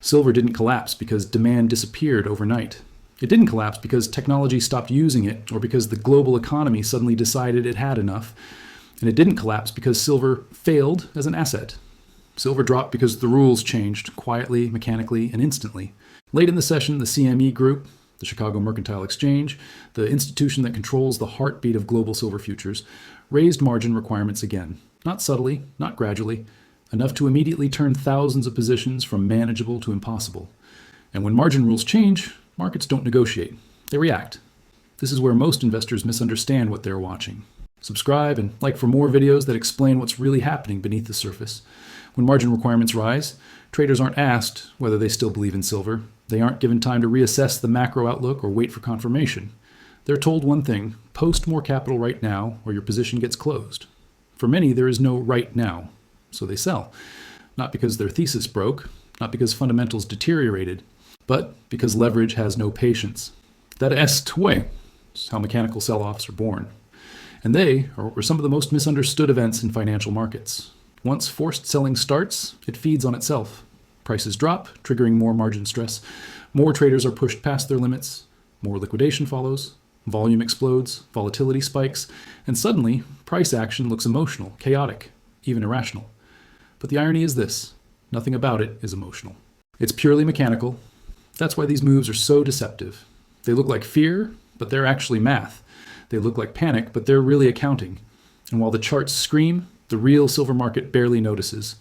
Silver didn't collapse because demand disappeared overnight. It didn't collapse because technology stopped using it or because the global economy suddenly decided it had enough. And it didn't collapse because silver failed as an asset. Silver dropped because the rules changed quietly, mechanically, and instantly. Late in the session, the CME group, the Chicago Mercantile Exchange, the institution that controls the heartbeat of global silver futures, raised margin requirements again. Not subtly, not gradually, enough to immediately turn thousands of positions from manageable to impossible. And when margin rules change, markets don't negotiate. They react. This is where most investors misunderstand what they're watching. Subscribe and like for more videos that explain what's really happening beneath the surface. When margin requirements rise, traders aren't asked whether they still believe in silver. They aren't given time to reassess the macro outlook or wait for confirmation. They're told one thing: post more capital right now or your position gets closed. For many, there is no right now, so they sell. Not because their thesis broke, not because fundamentals deteriorated, but because leverage has no patience. That est way. It's how mechanical sell-offs are born. And they are some of the most misunderstood events in financial markets. Once forced selling starts, it feeds on itself. Prices drop, triggering more margin stress. More traders are pushed past their limits. More liquidation follows. Volume explodes, volatility spikes, and suddenly, price action looks emotional, chaotic, even irrational. But the irony is this: nothing about it is emotional. It's purely mechanical. That's why these moves are so deceptive. They look like fear, but they're actually math. They look like panic, but they're really accounting. And while the charts scream, the real silver market barely notices.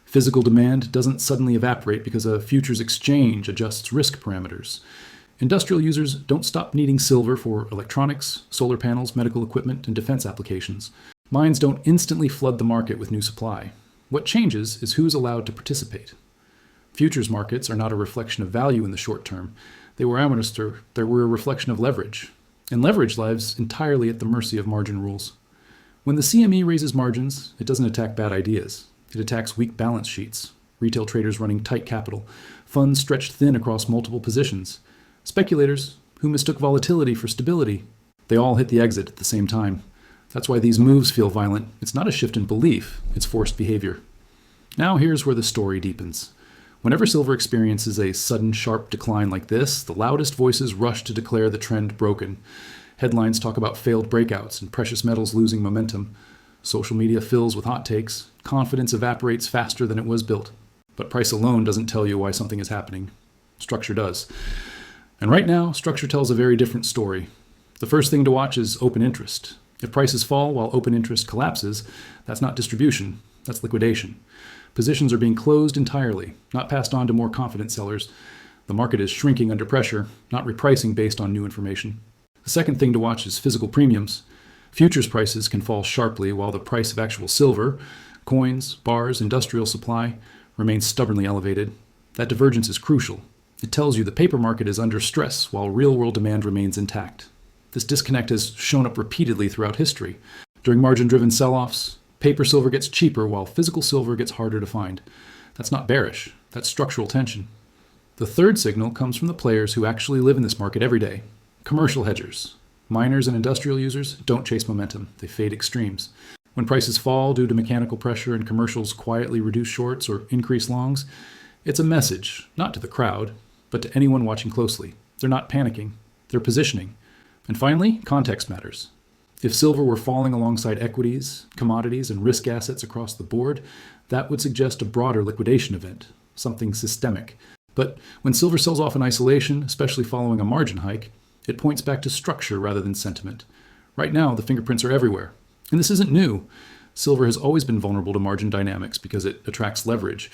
Physical demand doesn't suddenly evaporate because a futures exchange adjusts risk parameters. Industrial users don't stop needing silver for electronics, solar panels, medical equipment, and defense applications. Mines don't instantly flood the market with new supply. What changes is who's allowed to participate. Futures markets are not a reflection of value in the short term. They were a reflection of leverage. And leverage lies entirely at the mercy of margin rules. When the CME raises margins, it doesn't attack bad ideas. It attacks weak balance sheets, retail traders running tight capital, funds stretched thin across multiple positions, speculators who mistook volatility for stability. They all hit the exit at the same time. That's why these moves feel violent. It's not a shift in belief, it's forced behavior. Now here's where the story deepens. Whenever silver experiences a sudden sharp decline like this, the loudest voices rush to declare the trend broken. Headlines talk about failed breakouts and precious metals losing momentum. Social media fills with hot takes. Confidence evaporates faster than it was built. But price alone doesn't tell you why something is happening. Structure does. And right now, structure tells a very different story. The first thing to watch is open interest. If prices fall while open interest collapses, that's not distribution, that's liquidation. Positions are being closed entirely, not passed on to more confident sellers. The market is shrinking under pressure, not repricing based on new information. The second thing to watch is physical premiums. Futures prices can fall sharply while the price of actual silver, coins, bars, industrial supply remains stubbornly elevated. That divergence is crucial. It tells you the paper market is under stress while real-world demand remains intact. This disconnect has shown up repeatedly throughout history. During margin-driven sell-offs, paper silver gets cheaper while physical silver gets harder to find. That's not bearish, that's structural tension. The third signal comes from the players who actually live in this market every day. Commercial hedgers. Miners and industrial users don't chase momentum, they fade extremes. When prices fall due to mechanical pressure and commercials quietly reduce shorts or increase longs, it's a message, not to the crowd, but to anyone watching closely. They're not panicking, they're positioning. And finally, context matters. If silver were falling alongside equities, commodities, and risk assets across the board, that would suggest a broader liquidation event, something systemic. But when silver sells off in isolation, especially following a margin hike, it points back to structure rather than sentiment. Right now, the fingerprints are everywhere. And this isn't new. Silver has always been vulnerable to margin dynamics because it attracts leverage.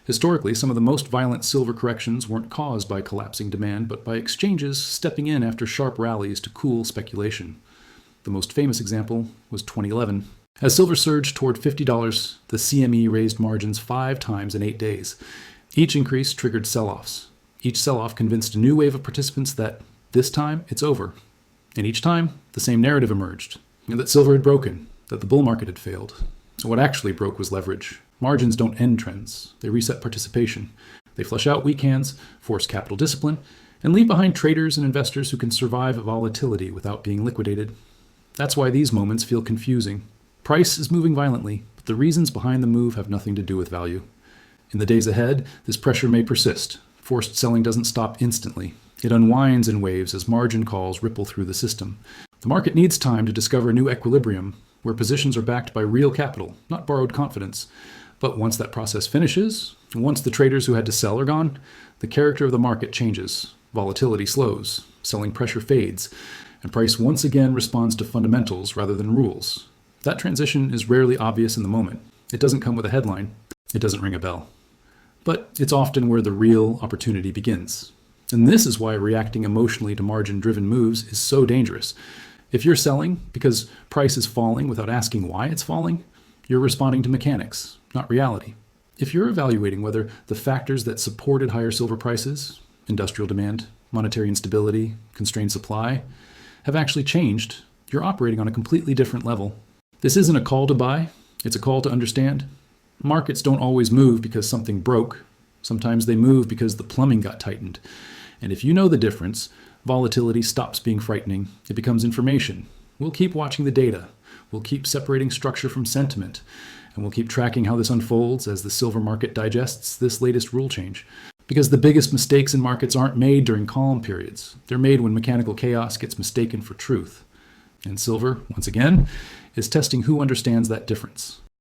Historically, some of the most violent silver corrections weren't caused by collapsing demand, but by exchanges stepping in after sharp rallies to cool speculation. The most famous example was 2011. As silver surged toward $50, the CME raised margins 5 times in 8 days. Each increase triggered sell-offs. Each sell-off convinced a new wave of participants that this time it's over. And each time, the same narrative emerged. That silver had broken, that the bull market had failed. So what actually broke was leverage. Margins don't end trends. They reset participation. They flush out weak hands, force capital discipline, and leave behind traders and investors who can survive volatility without being liquidated. That's why these moments feel confusing. Price is moving violently, but the reasons behind the move have nothing to do with value. In the days ahead, this pressure may persist. Forced selling doesn't stop instantly. It unwinds in waves as margin calls ripple through the system. The market needs time to discover a new equilibrium where positions are backed by real capital, not borrowed confidence. But once that process finishes, once the traders who had to sell are gone, the character of the market changes. Volatility slows, selling pressure fades, and price once again responds to fundamentals rather than rules. That transition is rarely obvious in the moment. It doesn't come with a headline. It doesn't ring a bell. But it's often where the real opportunity begins. And this is why reacting emotionally to margin-driven moves is so dangerous. If you're selling because price is falling without asking why it's falling, you're responding to mechanics, not reality. If you're evaluating whether the factors that supported higher silver prices, industrial demand, monetary instability, constrained supply, have actually changed, you're operating on a completely different level. This isn't a call to buy, it's a call to understand. Markets don't always move because something broke. Sometimes they move because the plumbing got tightened. And if you know the difference, volatility stops being frightening. It becomes information. We'll keep watching the data. We'll keep separating structure from sentiment. And we'll keep tracking how this unfolds as the silver market digests this latest rule change. Because the biggest mistakes in markets aren't made during calm periods. They're made when mechanical chaos gets mistaken for truth. And silver, once again, is testing who understands that difference.